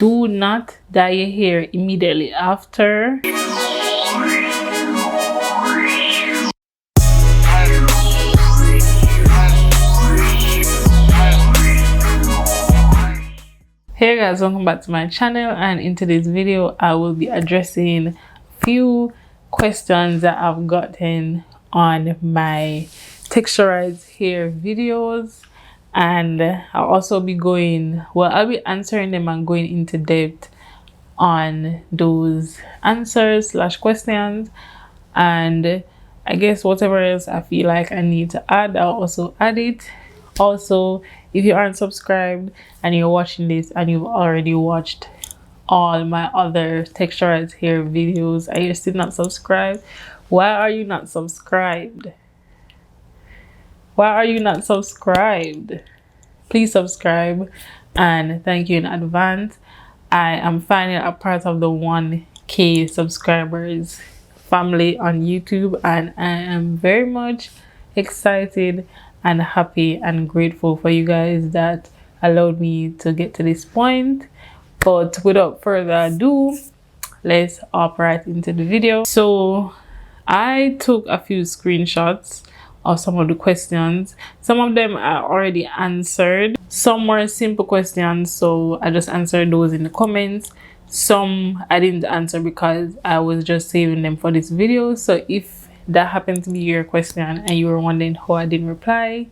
Do not dye your hair immediately after. Hey guys, welcome back to my channel, and in today's video I will be addressing few questions that I've gotten on my texturized hair videos, and I'll also be I'll be answering them and going into depth on those answers / questions, and I guess whatever else I feel like I need to add, I'll also add it. Also, if you aren't subscribed and you're watching this and you've already watched all my other texturized hair videos and you're still not subscribed, why are you not subscribed? Why are you not subscribed? Please subscribe, and thank you in advance. I am finally a part of the 1K subscribers family on YouTube, and I am very much excited and happy and grateful for you guys that allowed me to get to this point. But without further ado, let's hop right into the video. So I took a few screenshots of some of the questions. Some of them are already answered. Some were simple questions, so I just answered those in the comments. Some I didn't answer because I was just saving them for this video. So if that happened to be your question and you were wondering how I didn't reply,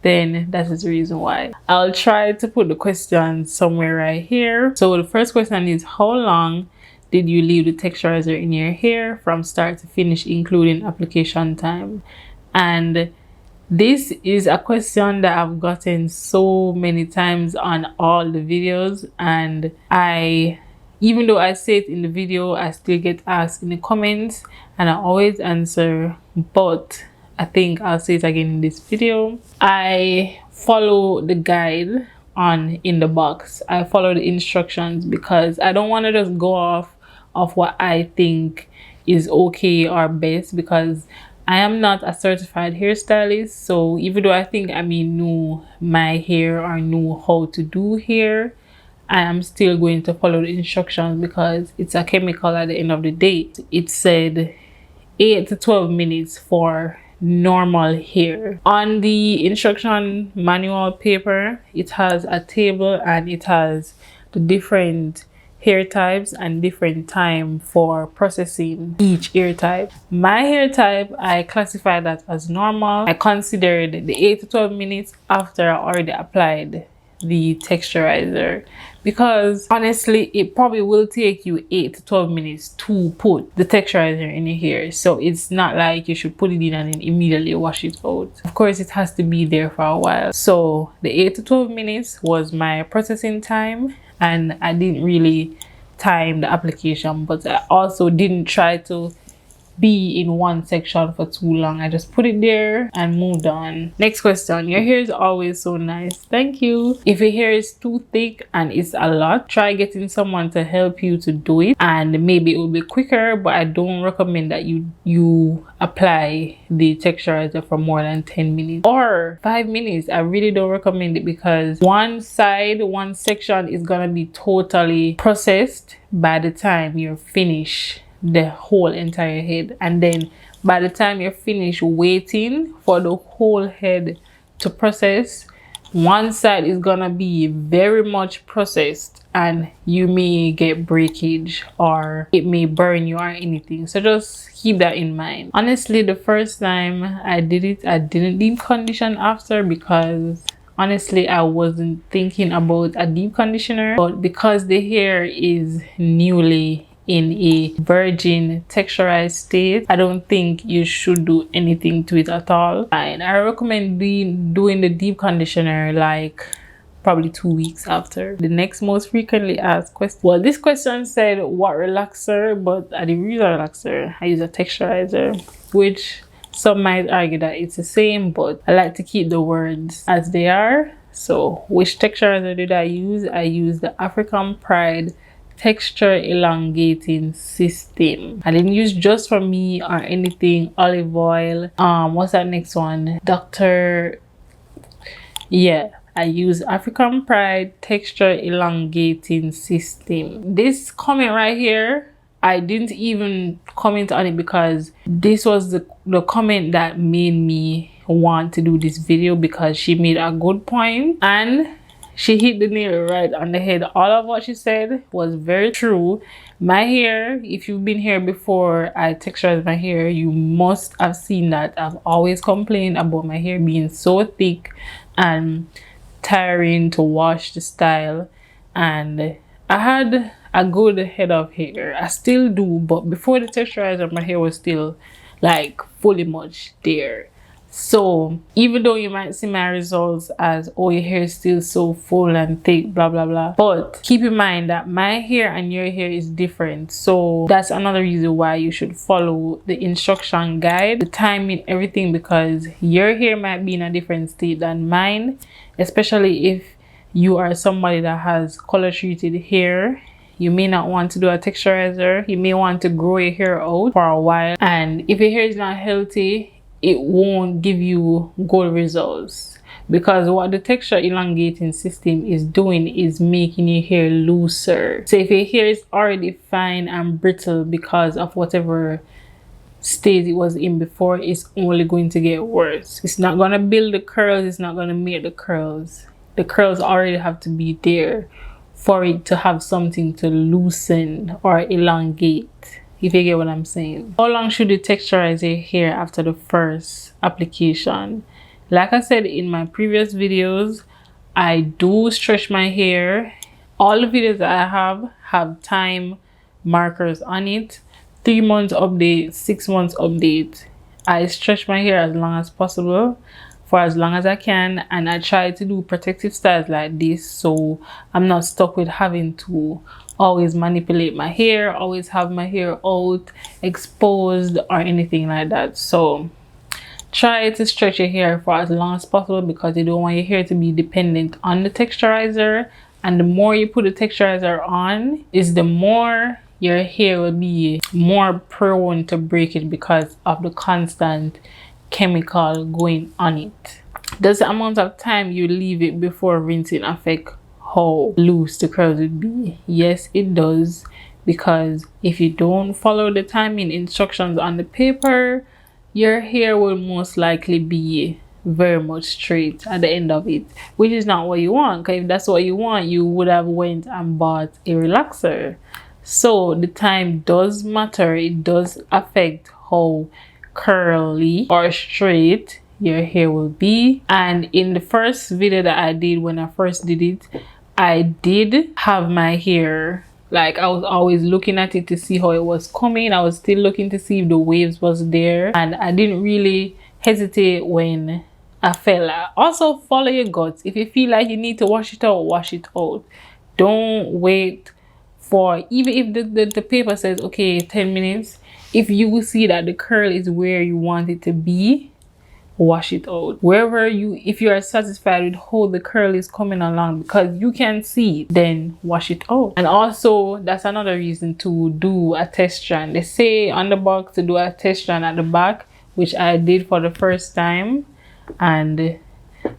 then that is the reason why. I'll try to put the questions somewhere right here. So the first question is, how long did you leave the texturizer in your hair from start to finish, including application time? And this is a question that I've gotten so many times on all the videos, and even though I say it in the video, I still get asked in the comments, and I always answer, but I think I'll say it again in this video. I follow the guide in the box. I follow the instructions because I don't want to just go off of what I think is okay or best, because I am not a certified hairstylist. So even though I think I may know my hair or know how to do hair, I am still going to follow the instructions because it's a chemical at the end of the day. It said 8 to 12 minutes for normal hair. On the instruction manual paper, it has a table and it has the different hair types and different time for processing each hair type. My hair type, I classify that as normal. I considered the 8 to 12 minutes after I already applied the texturizer, because honestly it probably will take you 8 to 12 minutes to put the texturizer in your hair. So it's not like you should put it in and then immediately wash it out. Of course, it has to be there for a while. So the 8 to 12 minutes was my processing time, and I didn't really time the application, but I also didn't try to be in one section for too long. I just put it there and moved on. Next question. Your hair is always so nice. Thank you. If your hair is too thick and it's a lot, try getting someone to help you to do it, and maybe it will be quicker, but I don't recommend that you apply the texturizer for more than 10 minutes or 5 minutes. I really don't recommend it, because one section is gonna be totally processed by the time you're finished the whole entire head, and then by the time you're finished waiting for the whole head to process, one side is gonna be very much processed and you may get breakage or it may burn you or anything. So just keep that in mind. Honestly, the first time I did it, I didn't deep condition after, because honestly I wasn't thinking about a deep conditioner, but because the hair is newly in a virgin texturized state, I don't think you should do anything to it at all. And I recommend doing the deep conditioner like probably 2 weeks after. The next most frequently asked question, well, this question said what relaxer, but I didn't use a relaxer. I use a texturizer, which some might argue that it's the same, but I like to keep the words as they are. So which texturizer did I use? I used the African Pride texture elongating system. I didn't use Just For Me or anything. Olive oil. What's that next one? I use African Pride Texture Elongating System. This comment right here, I didn't even comment on it because this was the comment that made me want to do this video, because she made a good point and she hit the nail right on the head. All of what she said was very true. My hair, if you've been here before I texturize my hair, you must have seen that I've always complained about my hair being so thick and tiring to wash, the style. And I had a good head of hair. I still do, but before the texturizer, my hair was still like fully much there. So even though you might see my results as, oh, your hair is still so full and thick, blah blah blah, but keep in mind that my hair and your hair is different. So that's another reason why you should follow the instruction guide, the timing, everything, because your hair might be in a different state than mine, especially if you are somebody that has color treated hair. You may not want to do a texturizer. You may want to grow your hair out for a while, and if your hair is not healthy, it won't give you good results, because what the texture elongating system is doing is making your hair looser. So if your hair is already fine and brittle because of whatever state it was in before, it's only going to get worse. It's not going to build the curls, it's not going to make the curls. The curls already have to be there for it to have something to loosen or elongate, if you get what I'm saying. How long should you texturize your hair after the first application? Like I said in my previous videos, I do stretch my hair. All the videos that I have time markers on it. 3 months update, 6 months update. I stretch my hair as long as possible, for as long as I can, and I try to do protective styles like this, so I'm not stuck with having to always manipulate my hair, always have my hair out, exposed, or anything like that. So try to stretch your hair for as long as possible, because you don't want your hair to be dependent on the texturizer. And the more you put the texturizer on, is the more your hair will be more prone to breakage because of the constant chemical going on it. Does the amount of time you leave it before rinsing affect how loose the curls would be? Yes, it does, because if you don't follow the timing instructions on the paper, your hair will most likely be very much straight at the end of it, which is not what you want. Because if that's what you want, you would have went and bought a relaxer. So the time does matter. It does affect how curly or straight your hair will be. And in the first video that I did, when I first did it, I did have my hair, like, I was always looking at it to see how it was coming. I was still looking to see if the waves was there, and I didn't really hesitate when I felt like. Also, follow your guts. If you feel like you need to wash it out, wash it out. Don't wait for, even if the paper says okay 10 minutes, if you will see that the curl is where you want it to be, wash it out. Wherever if you are satisfied with how the curl is coming along, because you can see it, then wash it out. And also, that's another reason to do a test strand. They say on the box to do a test strand at the back, which I did for the first time, and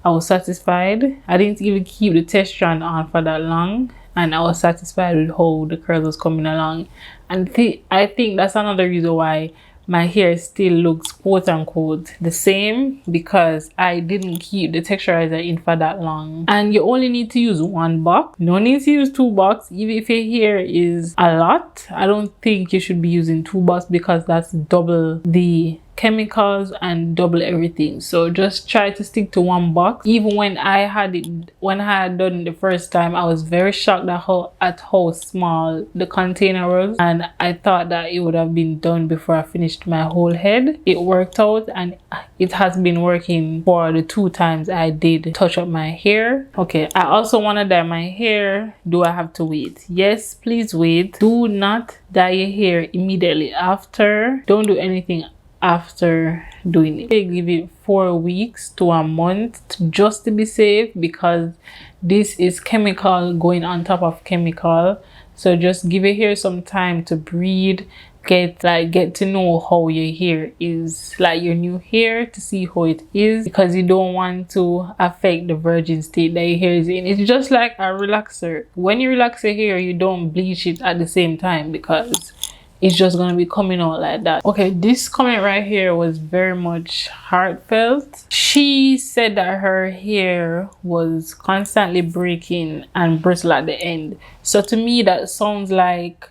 I was satisfied. I didn't even keep the test strand on for that long, and I was satisfied with how the curls was coming along. And I think that's another reason why my hair still looks quote unquote the same, because I didn't keep the texturizer in for that long. And you only need to use 1 box. No need to use 2 boxes. Even if your hair is a lot, I don't think you should be using 2 boxes, because that's double the chemicals and double everything. So just try to stick to 1 box. Even when I had done it the first time, I was very shocked at how small the container was, and I thought that it would have been done before I finished my whole head. It worked out, and it has been working for the 2 times I did touch up my hair. Okay, I also want to dye my hair. Do I have to wait? Yes, please wait. Do not dye your hair immediately after. Don't do anything after doing it. They give it 4 weeks to a month just to be safe, because this is chemical going on top of chemical. So just give your hair some time to breathe get to know how your hair is, like your new hair, to see how it is, because you don't want to affect the virgin state that your hair is in. It's just like a relaxer. When you relax your hair, you don't bleach it at the same time, because it's just gonna be coming out like that. Okay, this comment right here was very much heartfelt. She said that her hair was constantly breaking and bristle at the end. So to me, that sounds like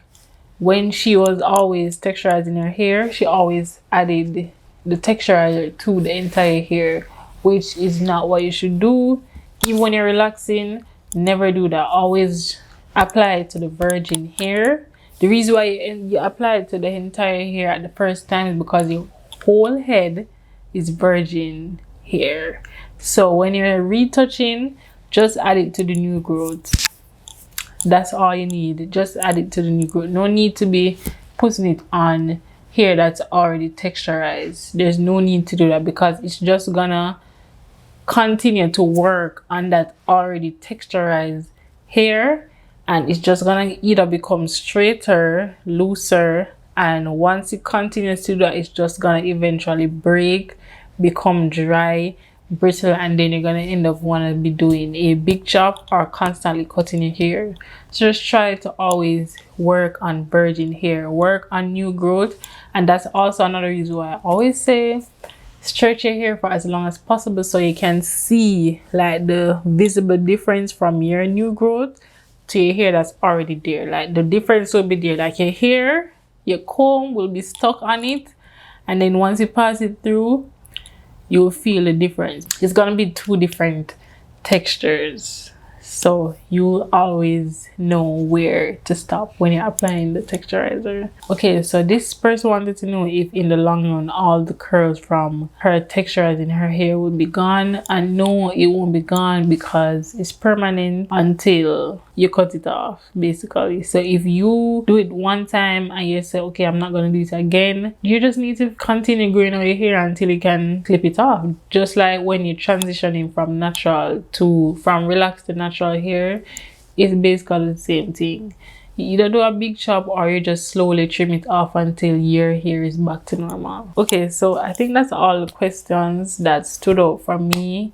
when she was always texturizing her hair, she always added the texturizer to the entire hair, which is not what you should do. Even when you're relaxing, never do that. Always apply it to the virgin hair. The reason why you apply it to the entire hair at the first time is because your whole head is virgin hair. So when you're retouching, just add it to the new growth. That's all you need. Just add it to the new growth. No need to be putting it on hair that's already texturized. There's no need to do that, because it's just gonna continue to work on that already texturized hair, and it's just gonna either become straighter, looser, and once it continues to do that, it's just gonna eventually break, become dry, brittle, and then you're gonna end up wanna be doing a big chop or constantly cutting your hair. So just try to always work on virgin hair, work on new growth. And that's also another reason why I always say stretch your hair for as long as possible, so you can see like the visible difference from your new growth to your hair that's already there. Like the difference will be there, like your hair, your comb will be stuck on it, and then once you pass it through, you'll feel the difference. It's gonna be two different textures, so you always know where to stop when you're applying the texturizer. Okay, so this person wanted to know if in the long run all the curls from her texturizing her hair would be gone. And no, it won't be gone, because it's permanent until you cut it off, basically. So if you do it one time and you say, okay, I'm not gonna do it again, you just need to continue growing out your hair until you can clip it off. Just like when you're transitioning from relaxed to natural hair, it's basically the same thing. You either do a big chop or you just slowly trim it off until your hair is back to normal. Okay, so I think that's all the questions that stood out for me.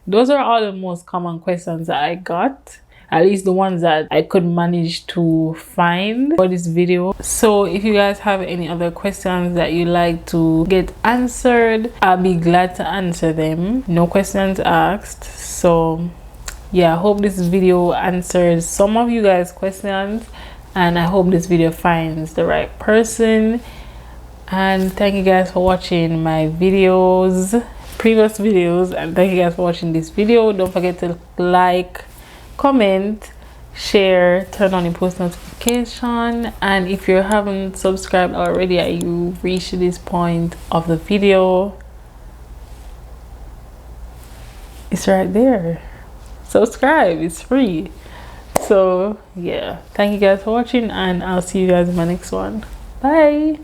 Those are all the most common questions that I got, at least the ones that I could manage to find for this video. So if you guys have any other questions that you like to get answered, I'll be glad to answer them. No questions asked. So yeah, I hope this video answers some of you guys' questions, and I hope this video finds the right person. And thank you guys for watching my previous videos, and thank you guys for watching this video. Don't forget to like, comment, share, turn on the post notification, and if you haven't subscribed already and you've reached this point of the video, it's right there. Subscribe, it's free. So yeah, thank you guys for watching, and I'll see you guys in my next one. Bye.